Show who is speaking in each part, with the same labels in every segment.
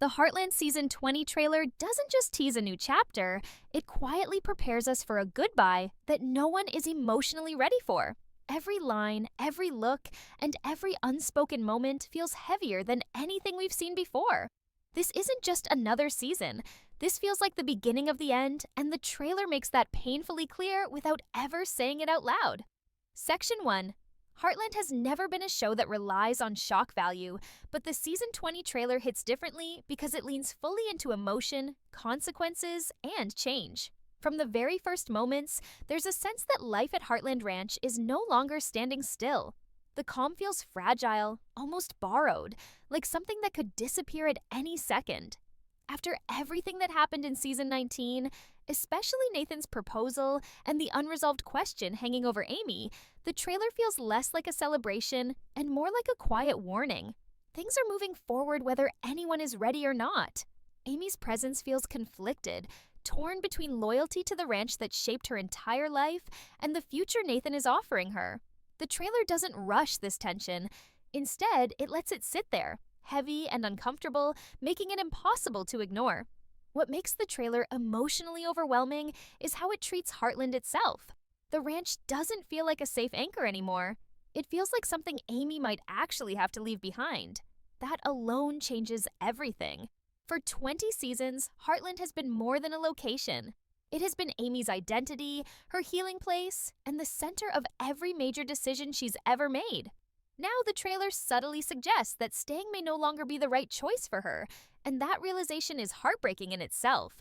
Speaker 1: The Heartland Season 20 trailer doesn't just tease a new chapter, it quietly prepares us for a goodbye that no one is emotionally ready for. Every line, every look, and every unspoken moment feels heavier than anything we've seen before. This isn't just another season. This feels like the beginning of the end, and the trailer makes that painfully clear without ever saying it out loud. Section 1. Heartland has never been a show that relies on shock value, but the Season 20 trailer hits differently because it leans fully into emotion, consequences, and change. From the very first moments, there's a sense that life at Heartland Ranch is no longer standing still. The calm feels fragile, almost borrowed, like something that could disappear at any second. After everything that happened in Season 19, especially Nathan's proposal and the unresolved question hanging over Amy, the trailer feels less like a celebration and more like a quiet warning. Things are moving forward whether anyone is ready or not. Amy's presence feels conflicted, torn between loyalty to the ranch that shaped her entire life and the future Nathan is offering her. The trailer doesn't rush this tension. Instead, it lets it sit there, heavy and uncomfortable, making it impossible to ignore. What makes the trailer emotionally overwhelming is how it treats Heartland itself. The ranch doesn't feel like a safe anchor anymore. It feels like something Amy might actually have to leave behind. That alone changes everything. For 20 seasons, Heartland has been more than a location. It has been Amy's identity, her healing place, and the center of every major decision she's ever made. Now the trailer subtly suggests that staying may no longer be the right choice for her, and that realization is heartbreaking in itself.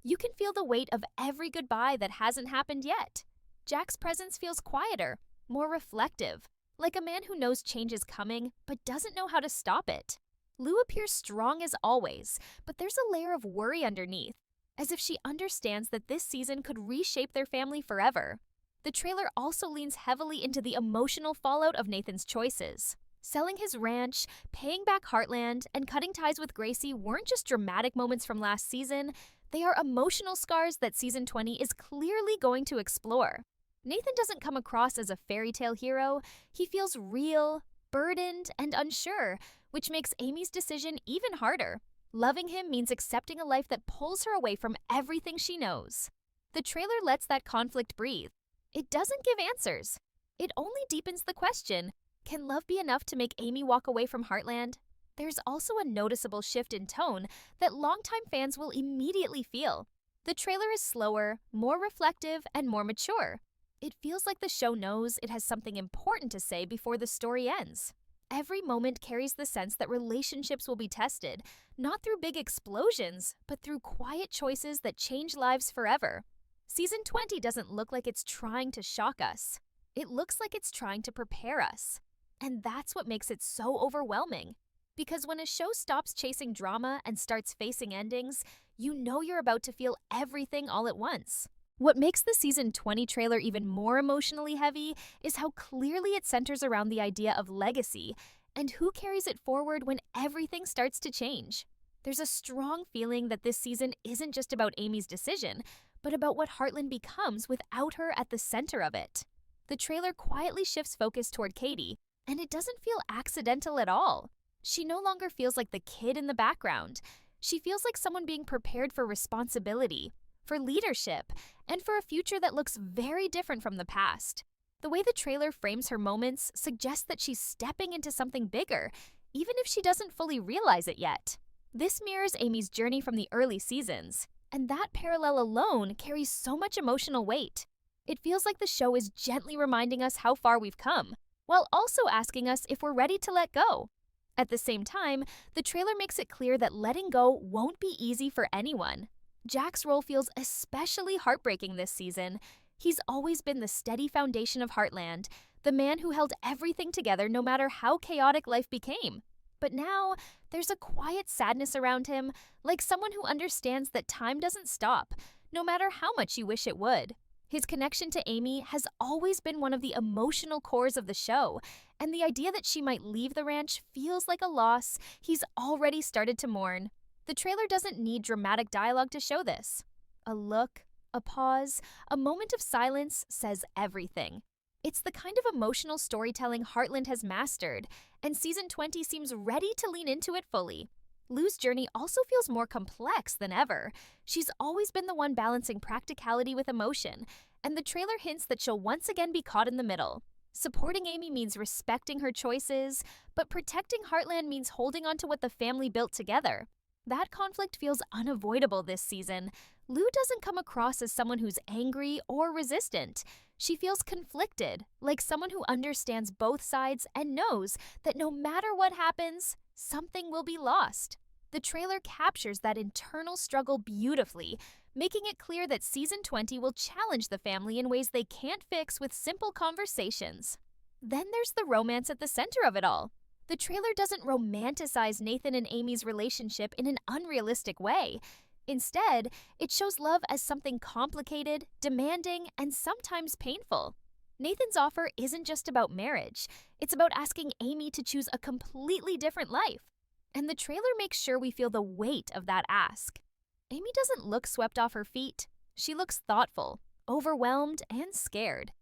Speaker 1: You can feel the weight of every goodbye that hasn't happened yet. Jack's presence feels quieter, more reflective, like a man who knows change is coming but doesn't know how to stop it. Lou appears strong as always, but there's a layer of worry underneath, as if she understands that this season could reshape their family forever. The trailer also leans heavily into the emotional fallout of Nathan's choices. Selling his ranch, paying back Heartland, and cutting ties with Gracie weren't just dramatic moments from last season, they are emotional scars that Season 20 is clearly going to explore. Nathan doesn't come across as a fairy tale hero. He feels real, burdened, and unsure, which makes Amy's decision even harder. Loving him means accepting a life that pulls her away from everything she knows. The trailer lets that conflict breathe. It doesn't give answers. It only deepens the question, can love be enough to make Amy walk away from Heartland? There's also a noticeable shift in tone that longtime fans will immediately feel. The trailer is slower, more reflective, and more mature. It feels like the show knows it has something important to say before the story ends. Every moment carries the sense that relationships will be tested, not through big explosions, but through quiet choices that change lives forever. Season 20 doesn't look like it's trying to shock us. It looks like it's trying to prepare us. And that's what makes it so overwhelming. Because when a show stops chasing drama and starts facing endings, you know you're about to feel everything all at once. What makes the Season 20 trailer even more emotionally heavy is how clearly it centers around the idea of legacy and who carries it forward when everything starts to change. There's a strong feeling that this season isn't just about Amy's decision, but about what Heartland becomes without her at the center of it. The trailer quietly shifts focus toward Katie, and it doesn't feel accidental at all. She no longer feels like the kid in the background. She feels like someone being prepared for responsibility, for leadership, and for a future that looks very different from the past. The way the trailer frames her moments suggests that she's stepping into something bigger, even if she doesn't fully realize it yet. This mirrors Amy's journey from the early seasons, and that parallel alone carries so much emotional weight. It feels like the show is gently reminding us how far we've come, while also asking us if we're ready to let go. At the same time, the trailer makes it clear that letting go won't be easy for anyone. Jack's role feels especially heartbreaking this season. He's always been the steady foundation of Heartland, the man who held everything together no matter how chaotic life became. But now, there's a quiet sadness around him, like someone who understands that time doesn't stop, no matter how much you wish it would. His connection to Amy has always been one of the emotional cores of the show, and the idea that she might leave the ranch feels like a loss he's already started to mourn. The trailer doesn't need dramatic dialogue to show this. A look, a pause, a moment of silence says everything. It's the kind of emotional storytelling Heartland has mastered, and Season 20 seems ready to lean into it fully. Lu's journey also feels more complex than ever. She's always been the one balancing practicality with emotion, and the trailer hints that she'll once again be caught in the middle. Supporting Amy means respecting her choices, but protecting Heartland means holding on to what the family built together. That conflict feels unavoidable this season. Lu doesn't come across as someone who's angry or resistant. She feels conflicted, like someone who understands both sides and knows that no matter what happens, something will be lost. The trailer captures that internal struggle beautifully, making it clear that Season 20 will challenge the family in ways they can't fix with simple conversations. Then there's the romance at the center of it all. The trailer doesn't romanticize Nathan and Amy's relationship in an unrealistic way. Instead, it shows love as something complicated, demanding, and sometimes painful. Nathan's offer isn't just about marriage, it's about asking Amy to choose a completely different life. And the trailer makes sure we feel the weight of that ask. Amy doesn't look swept off her feet. She looks thoughtful, overwhelmed, and scared.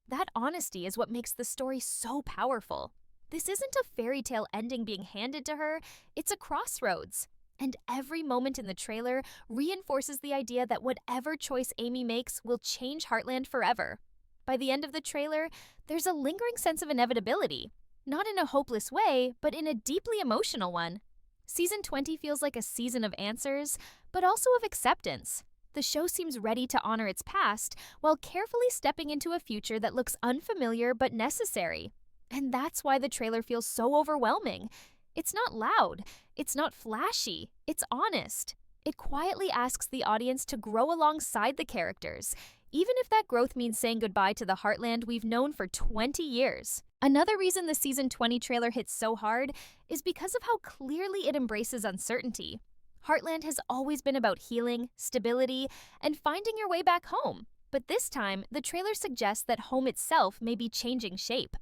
Speaker 1: That honesty is what makes the story so powerful. This isn't a fairy tale ending being handed to her, it's a crossroads. And every moment in the trailer reinforces the idea that whatever choice Amy makes will change Heartland forever. By the end of the trailer, there's a lingering sense of inevitability. Not in a hopeless way, but in a deeply emotional one. Season 20 feels like a season of answers, but also of acceptance. The show seems ready to honor its past while carefully stepping into a future that looks unfamiliar but necessary. And that's why the trailer feels so overwhelming. It's not loud, it's not flashy, it's honest. It quietly asks the audience to grow alongside the characters, even if that growth means saying goodbye to the Heartland we've known for 20 years. Another reason the Season 20 trailer hits so hard is because of how clearly it embraces uncertainty. Heartland has always been about healing, stability, and finding your way back home. But this time, the trailer suggests that home itself may be changing shape.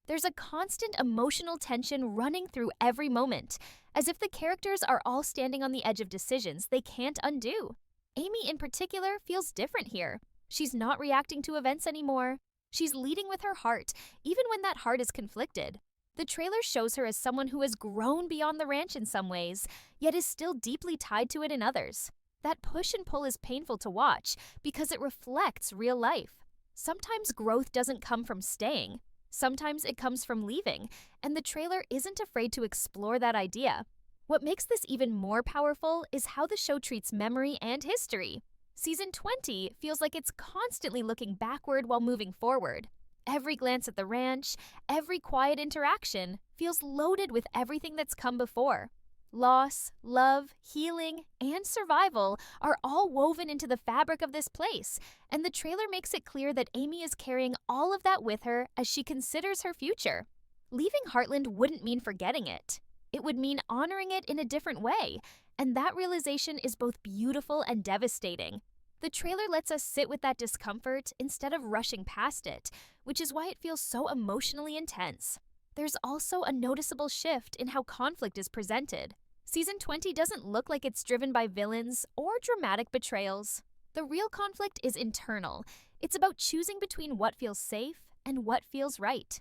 Speaker 1: There's a constant emotional tension running through every moment, as if the characters are all standing on the edge of decisions they can't undo. Amy, in particular, feels different here. She's not reacting to events anymore. She's leading with her heart, even when that heart is conflicted. The trailer shows her as someone who has grown beyond the ranch in some ways, yet is still deeply tied to it in others. That push and pull is painful to watch because it reflects real life. Sometimes growth doesn't come from staying. Sometimes it comes from leaving, and the trailer isn't afraid to explore that idea. What makes this even more powerful is how the show treats memory and history. Season 20 feels like it's constantly looking backward while moving forward. Every glance at the ranch, every quiet interaction, feels loaded with everything that's come before. Loss, love, healing, and survival are all woven into the fabric of this place, and the trailer makes it clear that Amy is carrying all of that with her as she considers her future. Leaving Heartland wouldn't mean forgetting it. It would mean honoring it in a different way, and that realization is both beautiful and devastating. The trailer lets us sit with that discomfort instead of rushing past it, which is why it feels so emotionally intense. There's also a noticeable shift in how conflict is presented. Season 20 doesn't look like it's driven by villains or dramatic betrayals. The real conflict is internal. It's about choosing between what feels safe and what feels right.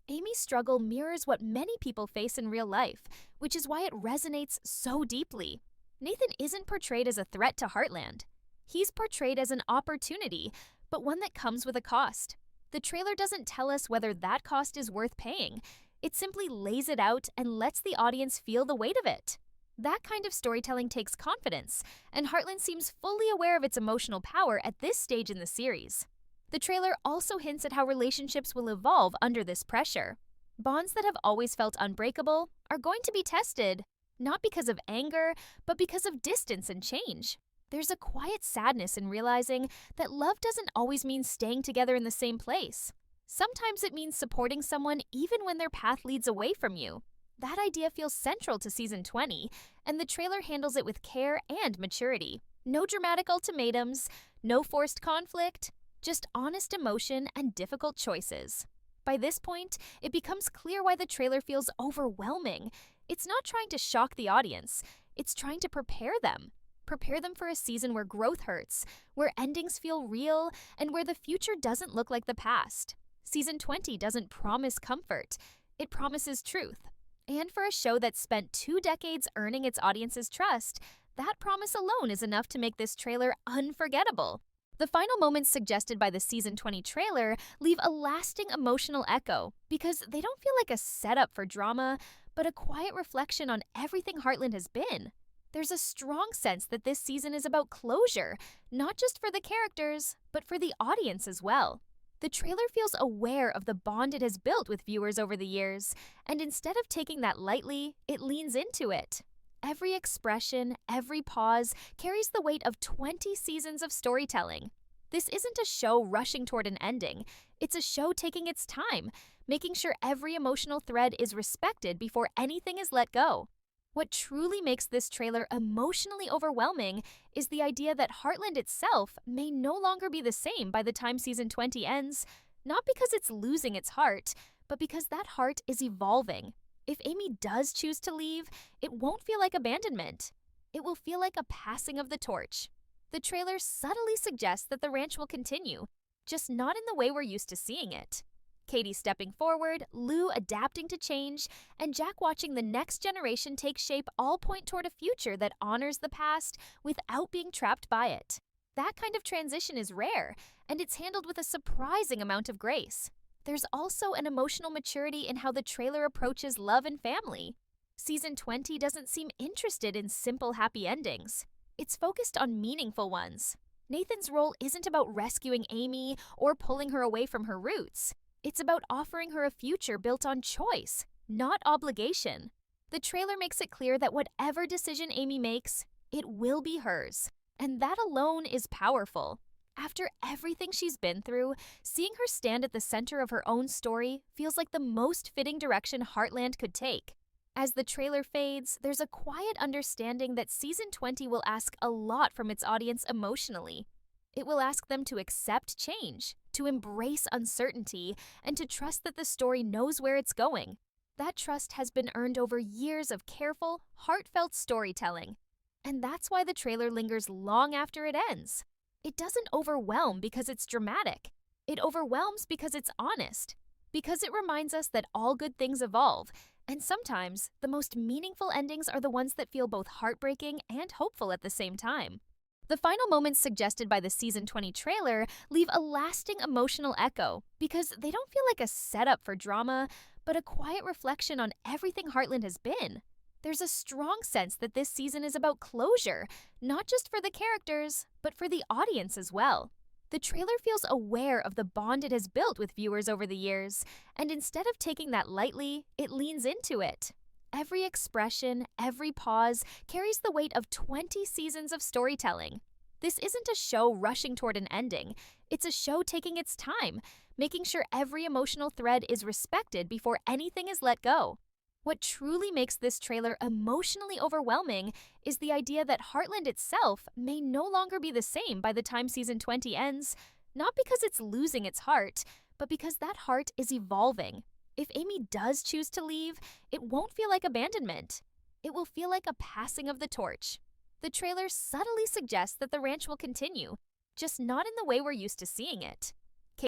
Speaker 1: Amy's struggle mirrors what many people face in real life, which is why it resonates so deeply. Nathan isn't portrayed as a threat to Heartland. He's portrayed as an opportunity, but one that comes with a cost. The trailer doesn't tell us whether that cost is worth paying. It simply lays it out and lets the audience feel the weight of it. That kind of storytelling takes confidence, and Heartland seems fully aware of its emotional power at this stage in the series. The trailer also hints at how relationships will evolve under this pressure. Bonds that have always felt unbreakable are going to be tested, not because of anger, but because of distance and change. There's a quiet sadness in realizing that love doesn't always mean staying together in the same place. Sometimes it means supporting someone even when their path leads away from you. That idea feels central to Season 20, and the trailer handles it with care and maturity. No dramatic ultimatums, no forced conflict, just honest emotion and difficult choices. By this point, it becomes clear why the trailer feels overwhelming. It's not trying to shock the audience, it's trying to prepare them. Prepare them for a season where growth hurts, where endings feel real, and where the future doesn't look like the past. Season 20 doesn't promise comfort, it promises truth. And for a show that spent 2 decades earning its audience's trust, that promise alone is enough to make this trailer unforgettable. The final moments suggested by the season 20 trailer leave a lasting emotional echo because they don't feel like a setup for drama, but a quiet reflection on everything Heartland has been. There's a strong sense that this season is about closure, not just for the characters, but for the audience as well. The trailer feels aware of the bond it has built with viewers over the years, and instead of taking that lightly, it leans into it. Every expression, every pause carries the weight of 20 seasons of storytelling. This isn't a show rushing toward an ending. It's a show taking its time, making sure every emotional thread is respected before anything is let go. What truly makes this trailer emotionally overwhelming is the idea that Heartland itself may no longer be the same by the time season 20 ends, not because it's losing its heart, but because that heart is evolving. If Amy does choose to leave, it won't feel like abandonment. It will feel like a passing of the torch. The trailer subtly suggests that the ranch will continue, just not in the way we're used to seeing it. Katie stepping forward, Lou adapting to change, and Jack watching the next generation take shape all point toward a future that honors the past without being trapped by it. That kind of transition is rare, and it's handled with a surprising amount of grace. There's also an emotional maturity in how the trailer approaches love and family. Season 20 doesn't seem interested in simple happy endings. It's focused on meaningful ones. Nathan's role isn't about rescuing Amy or pulling her away from her roots. It's about offering her a future built on choice, not obligation. The trailer makes it clear that whatever decision Amy makes, it will be hers. And that alone is powerful. After everything she's been through, seeing her stand at the center of her own story feels like the most fitting direction Heartland could take. As the trailer fades, there's a quiet understanding that season 20 will ask a lot from its audience emotionally. It will ask them to accept change, to embrace uncertainty, and to trust that the story knows where it's going. That trust has been earned over years of careful, heartfelt storytelling. And that's why the trailer lingers long after it ends. It doesn't overwhelm because it's dramatic. It overwhelms because it's honest. Because it reminds us that all good things evolve, and sometimes the most meaningful endings are the ones that feel both heartbreaking and hopeful at the same time. The final moments suggested by the season 20 trailer leave a lasting emotional echo because they don't feel like a setup for drama, but a quiet reflection on everything Heartland has been. There's a strong sense that this season is about closure, not just for the characters, but for the audience as well. The trailer feels aware of the bond it has built with viewers over the years, and instead of taking that lightly, it leans into it. Every expression, every pause carries the weight of 20 seasons of storytelling. This isn't a show rushing toward an ending. It's a show taking its time, making sure every emotional thread is respected before anything is let go. What truly makes this trailer emotionally overwhelming is the idea that Heartland itself may no longer be the same by the time season 20 ends, not because it's losing its heart, but because that heart is evolving. If Amy does choose to leave, it won't feel like abandonment. It will feel like a passing of the torch. The trailer subtly suggests that the ranch will continue, just not in the way we're used to seeing it.